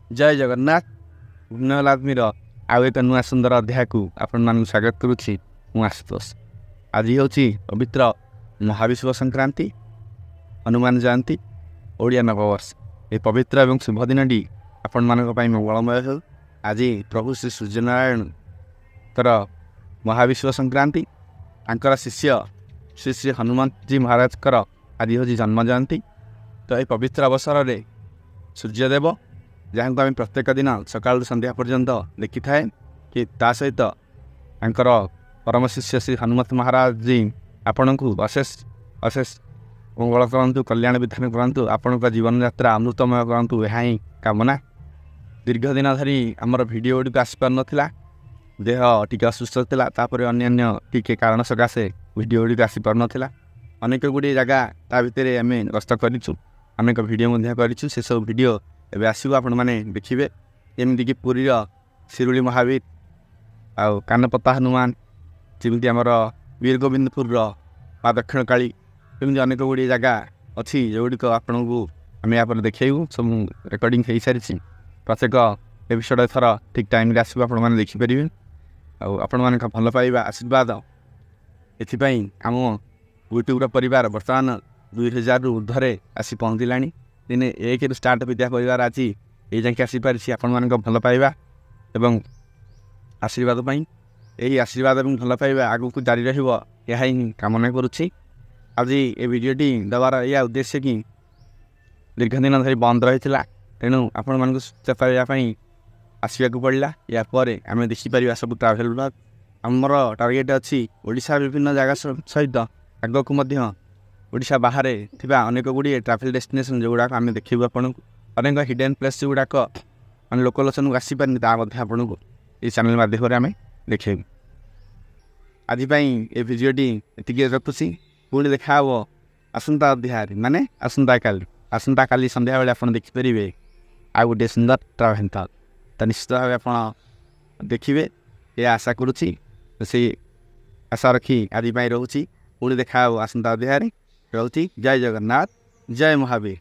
जय जगन्नाथ भुवनल आदमीर आउ एक नुआ सुंदर अध्याय को आपण मान स्वागत करुच्ची मु आशुतोष। आज हूँ पवित्र महाविश्व संक्रांति हनुमान जयंती ओडिया नववर्ष। ये पवित्र एवं शुभ दिन टी आपण मान मंगलमय हो। आज प्रभु श्री सूर्यनारायण तर महाविश्व संक्रांति आंकर शिष्य श्री श्री हनुमान जी महाराज कर आज हूँ जन्म जयंती। तो ये पवित्र अवसर में सूर्यदेव जहाँ को आम प्रत्येक दिन सका संध्या पर्यंत देखी थाए कि ता सहित आंकर परम शिष्य श्री हनुमत महाराज जी आपण को अशेष अशेष मंगल करूँ, कल्याण विधान करूँ, आपण जीवन यात्रा अमृतमय करूँ। यह ही कामना। दीर्घ दिन धरी आमर भिडियो गुड़िक आसपार नाला, देह टी असुस्थ था, अन्य टी कारण सकाशे भिडियो गुड़िक आसपार नाला। अनेक गुड़ी जगह ता भितर आम गस्त करूँ, अनेक भिडियो करूँ। से सब भिडियो एबे आसो आपण मैंने देखिए जमीक पुरीर शिरुली महावीर आउ कानपता हनुमान जमी आमर वीर गोविंदपुर माँ दक्षिण काली एमती अनेक गुड़ी जगह अच्छी जोगुड़िक आपण को आम यहाँ देखू। सब रेकर्डिंग हो सारी प्रत्येक एपिसोड एथर ठीक टाइम आसो आपण मैंने देखिपारे। आपण मान भल पाइबा आशीर्वाद एथिपाई आम यूट्यूबर परिवार बर्तमान 2000 ऊर्धे आसी पहुँचला। दिने 1 रु स्टार्ट विद्या परिवार आज ये जाके आसीपारी आपण मान भल पाइबा एवं आशीर्वाद पाई। यही आशीर्वाद और भल पाइबा आगू को जारी रहिबो यह ही कामना करुच्ची। आज ये वीडियोटी देवार या उद्देश्य कि दीर्घ दिन धरी बंद रही है, तेणु आपण मान चेताई आसवाक पड़ा। या आम देखिपर सब ट्राभेल ब्लॉग आमर टार्गेट अच्छी ओडिशा विभिन्न जगह सहित आग को ओडिशा बाहर थिबा अनेक गुड़ी ट्राभेल डेस्टिनेशन जो गुड़ाक आम देखू। आपको अनेक हिडन प्लेस जो गुड़ाक मैं लोकलोचन को आसीपारे आपन को ये चैनल माध्यम आम देखू। आज ये भिडियोटी ये रखुची। पुणी देखा आसंता अध्याय माने आसंता काली संध्या बेले आप देखिपारे आ गोटे सुंदर ट्राभेल। तो निश्चित भाव आप देखिए ये आशा करुच्ची। से आशा रखी आज रोची। पुणी देखा आसंता अध्याय रोची। जय जगन्नाथ, जय महावीर।